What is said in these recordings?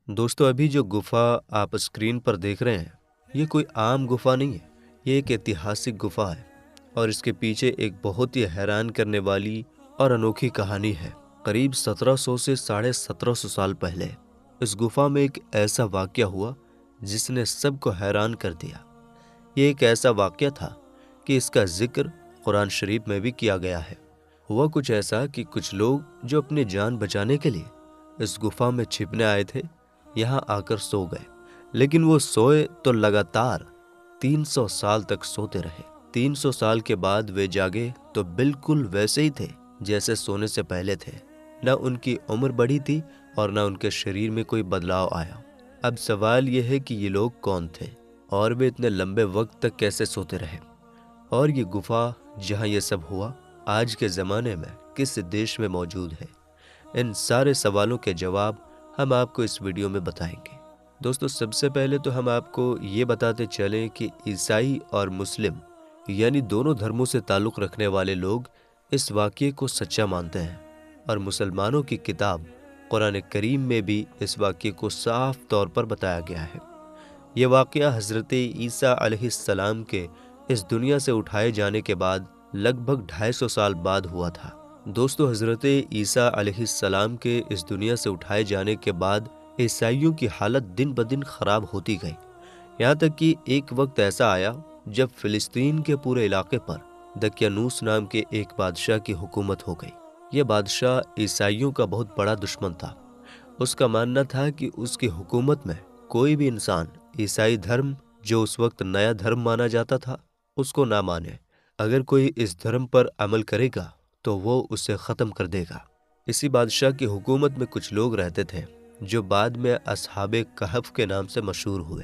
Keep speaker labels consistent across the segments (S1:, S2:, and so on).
S1: دوستو ابھی جو گفا آپ اسکرین پر دیکھ رہے ہیں یہ کوئی عام گفا نہیں ہے، یہ ایک ایتہاسک گفا ہے اور اس کے پیچھے ایک بہت ہی حیران کرنے والی اور انوکھی کہانی ہے۔ قریب 1700 سے 1750 سال پہلے اس گفا میں ایک ایسا واقعہ ہوا جس نے سب کو حیران کر دیا۔ یہ ایک ایسا واقعہ تھا کہ اس کا ذکر قرآن شریف میں بھی کیا گیا ہے۔ ہوا کچھ ایسا کہ کچھ لوگ جو اپنی جان بچانے کے لیے اس گفا میں چھپنے آئے تھے یہاں آ کر سو گئے، لیکن وہ سوئے تو لگاتار 300 سال تک سوتے رہے۔ 300 سال کے بعد وہ جاگے تو بالکل ویسے ہی تھے جیسے سونے سے پہلے تھے، نہ ان کی عمر بڑھی تھی اور نہ ان کے شریر میں کوئی بدلاؤ آیا۔ اب سوال یہ ہے کہ یہ لوگ کون تھے اور وہ اتنے لمبے وقت تک کیسے سوتے رہے، اور یہ گفا جہاں یہ سب ہوا آج کے زمانے میں کس دیش میں موجود ہے؟ ان سارے سوالوں کے جواب ہم آپ کو اس ویڈیو میں بتائیں گے۔ دوستو سب سے پہلے تو ہم آپ کو یہ بتاتے چلیں کہ عیسائی اور مسلم یعنی دونوں دھرموں سے تعلق رکھنے والے لوگ اس واقعے کو سچا مانتے ہیں، اور مسلمانوں کی کتاب قرآن کریم میں بھی اس واقعے کو صاف طور پر بتایا گیا ہے۔ یہ واقعہ حضرت عیسیٰ علیہ السلام کے اس دنیا سے اٹھائے جانے کے بعد لگ بھگ 250 سال بعد ہوا تھا۔ دوستو حضرت عیسیٰ علیہ السلام کے اس دنیا سے اٹھائے جانے کے بعد عیسائیوں کی حالت دن بدن خراب ہوتی گئی، یہاں تک کہ ایک وقت ایسا آیا جب فلسطین کے پورے علاقے پر دقیانوس نام کے ایک بادشاہ کی حکومت ہو گئی۔ یہ بادشاہ عیسائیوں کا بہت بڑا دشمن تھا۔ اس کا ماننا تھا کہ اس کی حکومت میں کوئی بھی انسان عیسائی دھرم جو اس وقت نیا دھرم مانا جاتا تھا اس کو نہ مانے۔ اگر کوئی اس دھرم پر عمل کرے گا تو وہ اسے ختم کر دے گا۔ اسی بادشاہ کی حکومت میں کچھ لوگ رہتے تھے جو بعد میں اصحاب کہف کے نام سے مشہور ہوئے۔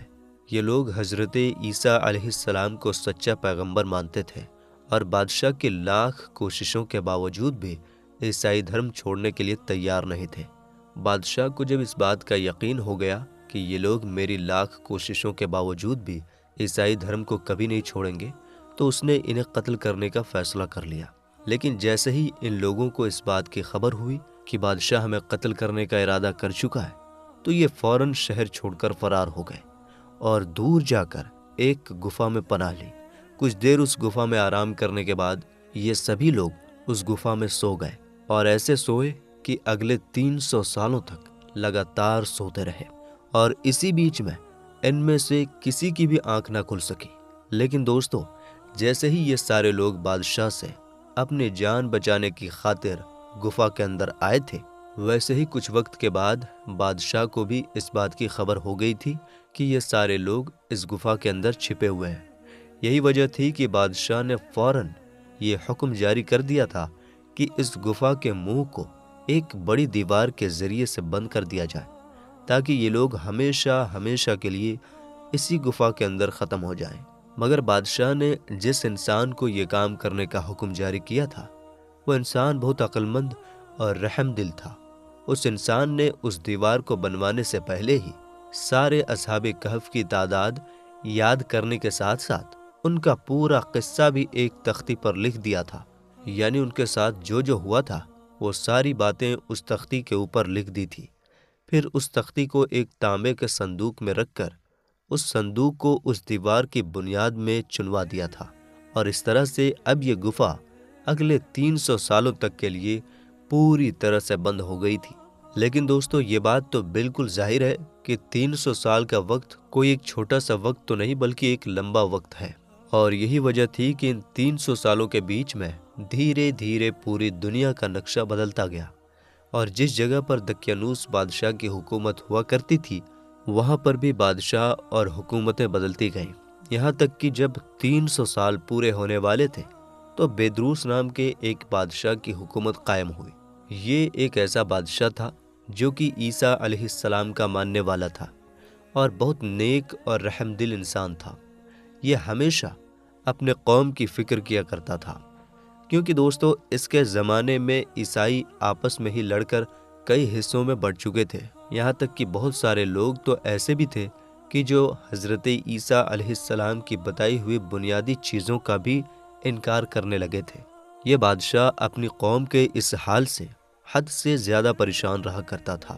S1: یہ لوگ حضرت عیسیٰ علیہ السلام کو سچا پیغمبر مانتے تھے اور بادشاہ کی لاکھ کوششوں کے باوجود بھی عیسائی دھرم چھوڑنے کے لیے تیار نہیں تھے۔ بادشاہ کو جب اس بات کا یقین ہو گیا کہ یہ لوگ میری لاکھ کوششوں کے باوجود بھی عیسائی دھرم کو کبھی نہیں چھوڑیں گے تو اس نے انہیں قتل کرنے کا فیصلہ کر لیا۔ لیکن جیسے ہی ان لوگوں کو اس بات کی خبر ہوئی کہ بادشاہ ہمیں قتل کرنے کا ارادہ کر چکا ہے تو یہ فوراً شہر چھوڑ کر فرار ہو گئے اور دور جا کر ایک گفا میں پناہ لی۔ کچھ دیر اس گفا میں آرام کرنے کے بعد یہ سبھی لوگ اس گفا میں سو گئے اور ایسے سوئے کہ اگلے 300 سالوں تک لگاتار سوتے رہے، اور اسی بیچ میں ان میں سے کسی کی بھی آنکھ نہ کھل سکی۔ لیکن دوستو جیسے ہی یہ سارے لوگ بادشاہ سے اپنی جان بچانے کی خاطر گفا کے اندر آئے تھے، ویسے ہی کچھ وقت کے بعد بادشاہ کو بھی اس بات کی خبر ہو گئی تھی کہ یہ سارے لوگ اس گفا کے اندر چھپے ہوئے ہیں۔ یہی وجہ تھی کہ بادشاہ نے فوراً یہ حکم جاری کر دیا تھا کہ اس گفا کے منہ کو ایک بڑی دیوار کے ذریعے سے بند کر دیا جائے تاکہ یہ لوگ ہمیشہ ہمیشہ کے لیے اسی گفا کے اندر ختم ہو جائیں۔ مگر بادشاہ نے جس انسان کو یہ کام کرنے کا حکم جاری کیا تھا وہ انسان بہت عقل مند اور رحم دل تھا۔ اس انسان نے اس دیوار کو بنوانے سے پہلے ہی سارے اصحاب کہف کی تعداد یاد کرنے کے ساتھ ساتھ ان کا پورا قصہ بھی ایک تختی پر لکھ دیا تھا، یعنی ان کے ساتھ جو ہوا تھا وہ ساری باتیں اس تختی کے اوپر لکھ دی تھی۔ پھر اس تختی کو ایک تانبے کے صندوق میں رکھ کر اس صندوق کو اس دیوار کی بنیاد میں چنوا دیا تھا، اور اس طرح سے اب یہ گفا اگلے 300 سالوں تک کے لیے پوری طرح سے بند ہو گئی تھی۔ لیکن دوستو یہ بات تو بالکل ظاہر ہے کہ 300 سال کا وقت کوئی ایک چھوٹا سا وقت تو نہیں بلکہ ایک لمبا وقت ہے، اور یہی وجہ تھی کہ ان 300 سالوں کے بیچ میں دھیرے دھیرے پوری دنیا کا نقشہ بدلتا گیا، اور جس جگہ پر دقیانوس بادشاہ کی حکومت ہوا کرتی تھی وہاں پر بھی بادشاہ اور حکومتیں بدلتی گئیں، یہاں تک کہ جب 300 سال پورے ہونے والے تھے تو بیدروس نام کے ایک بادشاہ کی حکومت قائم ہوئی۔ یہ ایک ایسا بادشاہ تھا جو کہ عیسیٰ علیہ السلام کا ماننے والا تھا اور بہت نیک اور رحم دل انسان تھا۔ یہ ہمیشہ اپنے قوم کی فکر کیا کرتا تھا، کیونکہ دوستو اس کے زمانے میں عیسائی آپس میں ہی لڑ کر کئی حصوں میں بڑھ چکے تھے، یہاں تک کہ بہت سارے لوگ تو ایسے بھی تھے کہ جو حضرت عیسیٰ علیہ السلام کی بتائی ہوئی بنیادی چیزوں کا بھی انکار کرنے لگے تھے۔ یہ بادشاہ اپنی قوم کے اس حال سے حد سے زیادہ پریشان رہا کرتا تھا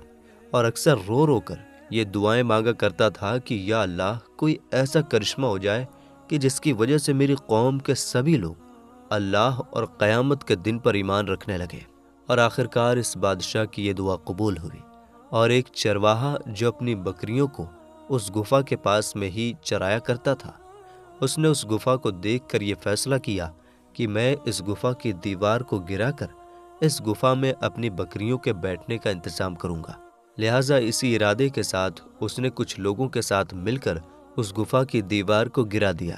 S1: اور اکثر رو رو کر یہ دعائیں مانگا کرتا تھا کہ یا اللہ کوئی ایسا کرشمہ ہو جائے کہ جس کی وجہ سے میری قوم کے سبھی لوگ اللہ اور قیامت کے دن پر ایمان رکھنے لگے۔ اور آخرکار اس بادشاہ کی یہ دعا قبول ہوئی، اور ایک چرواہا جو اپنی بکریوں کو اس گفا کے پاس میں ہی چرایا کرتا تھا، اس نے اس گفا کو دیکھ کر یہ فیصلہ کیا کہ میں اس گفا کی دیوار کو گرا کر اس گفا میں اپنی بکریوں کے بیٹھنے کا انتظام کروں گا۔ لہٰذا اسی ارادے کے ساتھ اس نے کچھ لوگوں کے ساتھ مل کر اس گفا کی دیوار کو گرا دیا۔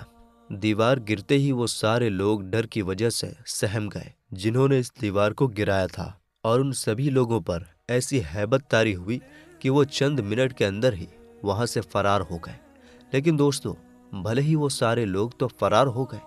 S1: دیوار گرتے ہی وہ سارے لوگ ڈر کی وجہ سے سہم گئے جنہوں نے اس دیوار کو گرایا تھا، اور ان سبھی لوگوں پر ایسی ہیبت طاری ہوئی کہ وہ چند منٹ کے اندر ہی وہاں سے فرار ہو گئے۔ لیکن دوستو، بھلے ہی وہ سارے لوگ تو فرار ہو گئے،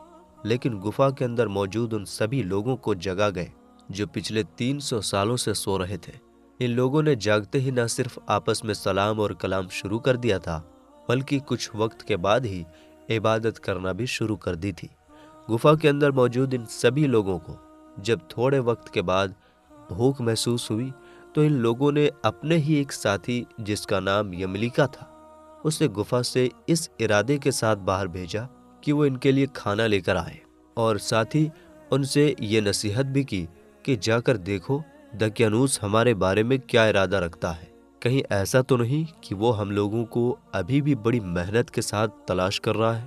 S1: لیکن گفا کے اندر موجود ان سبھی لوگوں کو جگا گئے جو پچھلے 300 سالوں سے سو رہے تھے۔ ان لوگوں نے جاگتے ہی نہ صرف آپس میں سلام اور کلام شروع کر دیا تھا، بلکہ کچھ وقت کے بعد ہی عبادت کرنا بھی شروع کر دی تھی۔ گفا کے اندر موجود ان سبھی لوگوں کو جب تھوڑے وقت کے بعد بھوک محسوس ہوئی تو ان لوگوں نے اپنے ہی ایک ساتھی جس کا نام یملیکا تھا، اسے گفا سے اس ارادے کے ساتھ باہر بھیجا کہ وہ ان کے لیے کھانا لے کر آئے، اور ساتھ ہی ان سے یہ نصیحت بھی کی کہ جا کر دیکھو دقیانوس ہمارے بارے میں کیا ارادہ رکھتا ہے، کہیں ایسا تو نہیں کہ وہ ہم لوگوں کو ابھی بھی بڑی محنت کے ساتھ تلاش کر رہا ہے۔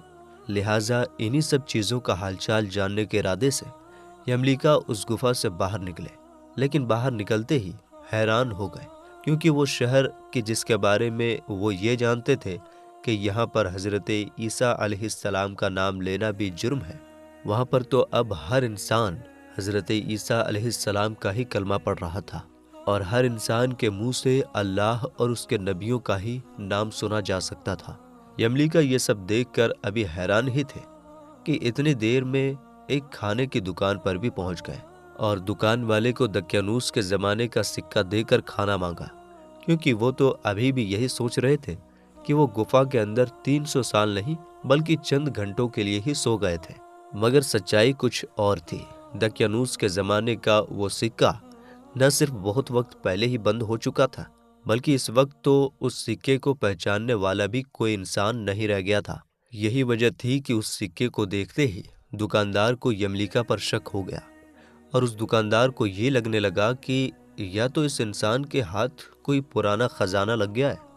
S1: لہٰذا انہی سب چیزوں کا حال چال جاننے کے ارادے سے یملیکا اس گفا سے باہر نکلے، لیکن باہر نکلتے ہی حیران ہو گئے، کیونکہ وہ شہر کہ جس کے بارے میں وہ یہ جانتے تھے کہ یہاں پر حضرت عیسیٰ علیہ السلام کا نام لینا بھی جرم ہے، وہاں پر تو اب ہر انسان حضرت عیسیٰ علیہ السلام کا ہی کلمہ پڑھ رہا تھا، اور ہر انسان کے منہ سے اللہ اور اس کے نبیوں کا ہی نام سنا جا سکتا تھا۔ یملیکا یہ سب دیکھ کر ابھی حیران ہی تھے کہ اتنی دیر میں ایک کھانے کی دکان پر بھی پہنچ گئے، اور دکان والے کو دقیانوس کے زمانے کا سکہ دے کر کھانا مانگا، کیونکہ وہ تو ابھی بھی یہی سوچ رہے تھے کہ وہ گفا کے اندر 300 سال نہیں بلکہ چند گھنٹوں کے لیے ہی سو گئے تھے۔ مگر سچائی کچھ اور تھی۔ دقیانوس کے زمانے کا وہ سکہ نہ صرف بہت وقت پہلے ہی بند ہو چکا تھا، بلکہ اس وقت تو اس سکے کو پہچاننے والا بھی کوئی انسان نہیں رہ گیا تھا۔ یہی وجہ تھی کہ اس سکے کو دیکھتے ہی دکاندار کو یملیکا پر شک ہو گیا، اور اس دکاندار کو یہ لگنے لگا کہ یا تو اس انسان کے ہاتھ کوئی پرانا خزانہ لگ گیا ہے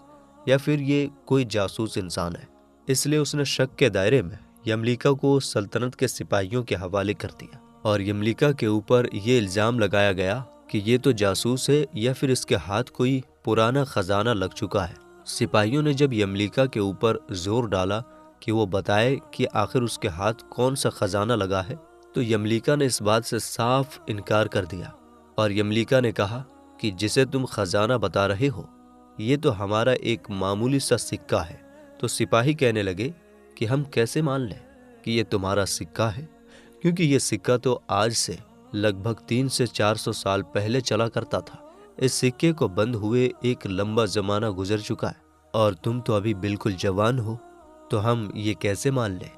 S1: یا پھر یہ کوئی جاسوس انسان ہے۔ اس لیے اس نے شک کے دائرے میں یملیکا کو سلطنت کے سپاہیوں کے حوالے کر دیا، اور یملیکا کے اوپر یہ الزام لگایا گیا کہ یہ تو جاسوس ہے یا پھر اس کے ہاتھ کوئی پرانا خزانہ لگ چکا ہے۔ سپاہیوں نے جب یملیکا کے اوپر زور ڈالا کہ وہ بتائے کہ آخر اس کے ہاتھ کون سا خزانہ لگا ہے، تو یملیکا نے اس بات سے صاف انکار کر دیا، اور یملیکا نے کہا کہ جسے تم خزانہ بتا رہے ہو یہ تو ہمارا ایک معمولی سا سکہ ہے۔ تو سپاہی کہنے لگے کہ ہم کیسے مان لیں کہ یہ تمہارا سکہ ہے، کیونکہ یہ سکہ تو آج سے لگ بھگ 300 سے 400 سال پہلے چلا کرتا تھا۔ اس سکے کو بند ہوئے ایک لمبا زمانہ گزر چکا ہے، اور تم تو ابھی بالکل جوان ہو، تو ہم یہ کیسے مان لیں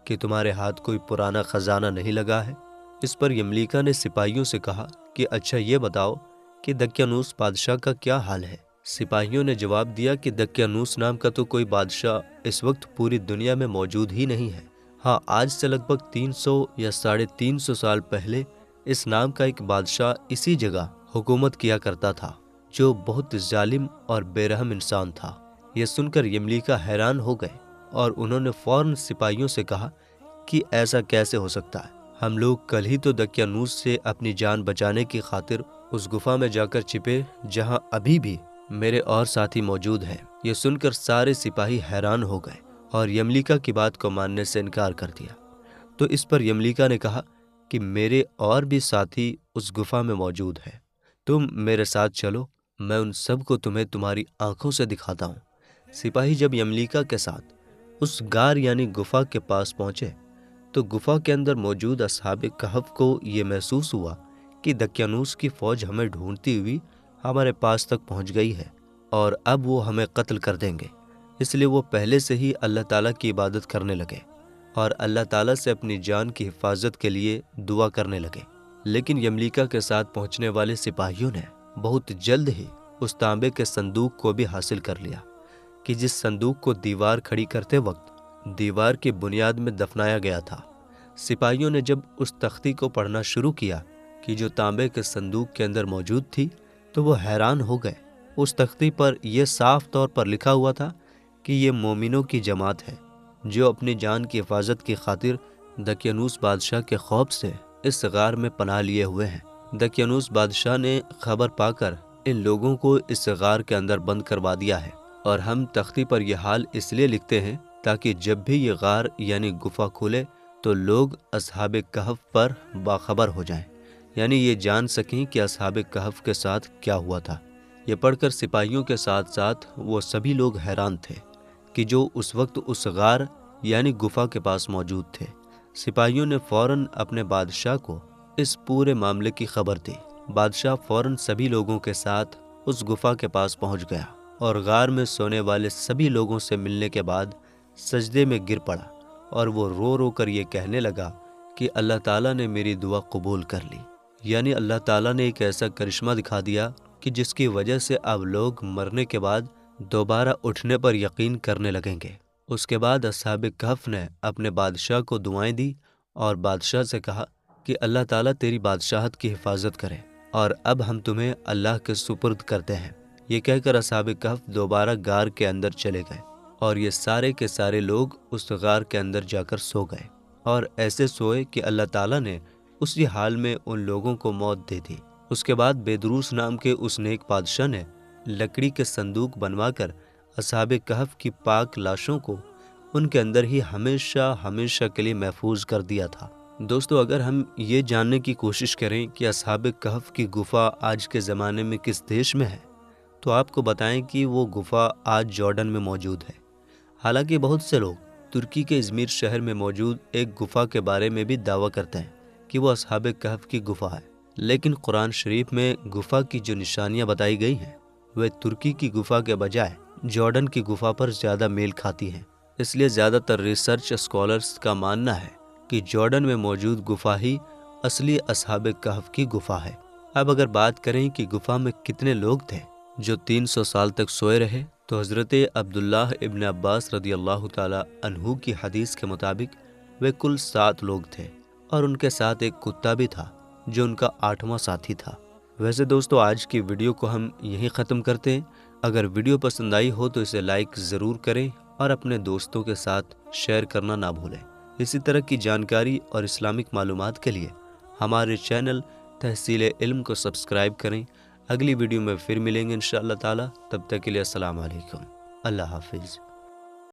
S1: کہ تمہارے ہاتھ کوئی پرانا خزانہ نہیں لگا ہے۔ اس پر یملیکا نے سپاہیوں سے کہا کہ اچھا یہ بتاؤ کہ دقیانوس بادشاہ کا کیا حال ہے۔ سپاہیوں نے جواب دیا کہ دقیانوس نام کا تو کوئی بادشاہ اس وقت پوری دنیا میں موجود ہی نہیں ہے۔ ہاں، آج سے لگ بھگ 300 یا 350 سال پہلے اس نام کا ایک بادشاہ اسی جگہ حکومت کیا کرتا تھا، جو بہت ظالم اور بے رحم انسان تھا۔ یہ سن کر یملیکا حیران ہو گئے، اور انہوں نے فوراً سپاہیوں سے کہا کہ ایسا کیسے ہو سکتا ہے؟ ہم لوگ کل ہی تو دقیانوس سے اپنی جان بچانے کی خاطر اس گفا میں جا کر چھپے جہاں ابھی بھی میرے اور ساتھی موجود ہیں۔ یہ سن کر سارے سپاہی حیران ہو گئے اور یملیکا کی بات کو ماننے سے انکار کر دیا۔ تو اس پر یملیکا نے کہا کہ میرے اور بھی ساتھی اس گفا میں موجود ہیں، تم میرے ساتھ چلو، میں ان سب کو تمہیں تمہاری آنکھوں سے دکھاتا ہوں۔ سپاہی جب یملیکا کے ساتھ اس غار یعنی گفا کے پاس پہنچے تو گفا کے اندر موجود اصحاب کہف کو یہ محسوس ہوا کہ دقیانوس کی فوج ہمیں ڈھونڈتی ہوئی ہمارے پاس تک پہنچ گئی ہے، اور اب وہ ہمیں قتل کر دیں گے۔ اس لیے وہ پہلے سے ہی اللہ تعالیٰ کی عبادت کرنے لگے اور اللہ تعالیٰ سے اپنی جان کی حفاظت کے لیے دعا کرنے لگے۔ لیکن یملیکا کے ساتھ پہنچنے والے سپاہیوں نے بہت جلد ہی اس تانبے کے صندوق کو بھی حاصل کر لیا، کہ جس صندوق کو دیوار کھڑی کرتے وقت دیوار کی بنیاد میں دفنایا گیا تھا۔ سپاہیوں نے جب اس تختی کو پڑھنا شروع کیا کہ جو تانبے کے صندوق کے اندر موجود تھی تو وہ حیران ہو گئے۔ اس تختی پر یہ صاف طور پر لکھا ہوا تھا کہ یہ مومنوں کی جماعت ہے جو اپنی جان کی حفاظت کی خاطر دقیانوس بادشاہ کے خوف سے اس غار میں پناہ لیے ہوئے ہیں۔ دقیانوس بادشاہ نے خبر پا کر ان لوگوں کو اس غار کے اندر بند کروا دیا ہے، اور ہم تختی پر یہ حال اس لیے لکھتے ہیں تاکہ جب بھی یہ غار یعنی گفا کھلے تو لوگ اصحاب کہف پر باخبر ہو جائیں، یعنی یہ جان سکیں کہ اصحاب کہف کے ساتھ کیا ہوا تھا۔ یہ پڑھ کر سپاہیوں کے ساتھ ساتھ وہ سبھی لوگ حیران تھے کہ جو اس وقت اس غار یعنی گفا کے پاس موجود تھے۔ سپاہیوں نے فوراً اپنے بادشاہ کو اس پورے معاملے کی خبر دی۔ بادشاہ فوراً سبھی لوگوں کے ساتھ اس گفا کے پاس پہنچ گیا اور غار میں سونے والے سبھی لوگوں سے ملنے کے بعد سجدے میں گر پڑا، اور وہ رو رو کر یہ کہنے لگا کہ اللہ تعالیٰ نے میری دعا قبول کر لی، یعنی اللہ تعالیٰ نے ایک ایسا کرشمہ دکھا دیا کہ جس کی وجہ سے اب لوگ مرنے کے بعد دوبارہ اٹھنے پر یقین کرنے لگیں گے۔ اس کے بعد اصحاب کہف نے اپنے بادشاہ کو دعائیں دی اور بادشاہ سے کہا کہ اللہ تعالیٰ تیری بادشاہت کی حفاظت کرے، اور اب ہم تمہیں اللہ کے سپرد کرتے ہیں۔ یہ کہہ کر اصحاب کہف دوبارہ غار کے اندر چلے گئے، اور یہ سارے کے سارے لوگ اس غار کے اندر جا کر سو گئے، اور ایسے سوئے کہ اللہ تعالیٰ نے اسی حال میں ان لوگوں کو موت دے دی۔ اس کے بعد بیدروس نام کے اس نیک بادشاہ نے لکڑی کے صندوق بنوا کر اصحاب کہف کی پاک لاشوں کو ان کے اندر ہی ہمیشہ ہمیشہ کے لیے محفوظ کر دیا تھا۔ دوستو، اگر ہم یہ جاننے کی کوشش کریں کہ اصحاب کہف کی گفا آج کے زمانے میں کس دیش میں ہے، تو آپ کو بتائیں کہ وہ گفا آج جارڈن میں موجود ہے۔ حالانکہ بہت سے لوگ ترکی کے ازمیر شہر میں موجود ایک گفا کے بارے میں بھی دعویٰ کرتے ہیں کہ وہ اصحاب کہف کی گفا ہے، لیکن قرآن شریف میں گفا کی جو نشانیاں بتائی گئی ہیں وہ ترکی کی گفا کے بجائے جارڈن کی گفا پر زیادہ میل کھاتی ہیں۔ اس لیے زیادہ تر ریسرچ اسکالرز کا ماننا ہے کہ جارڈن میں موجود گفا ہی اصلی اصحاب کہف کی گفا ہے۔ اب اگر بات کریں کہ گفا میں کتنے لوگ تھے جو 300 سال تک سوئے رہے، تو حضرت عبداللہ ابن عباس رضی اللہ تعالی عنہ کی حدیث کے مطابق وہ کل 7 لوگ تھے، اور ان کے ساتھ ایک کتا بھی تھا جو ان کا 8واں ساتھی تھا۔ ویسے دوستو، آج کی ویڈیو کو ہم یہیں ختم کرتے ہیں۔ اگر ویڈیو پسند آئی ہو تو اسے لائک ضرور کریں اور اپنے دوستوں کے ساتھ شیئر کرنا نہ بھولیں۔ اسی طرح کی جانکاری اور اسلامک معلومات کے لیے ہمارے چینل تحصیل علم کو سبسکرائب کریں۔ اگلی ویڈیو میں پھر ملیں گے انشاءاللہ تعالی، تب تک کے لیے السلام علیکم، اللہ حافظ۔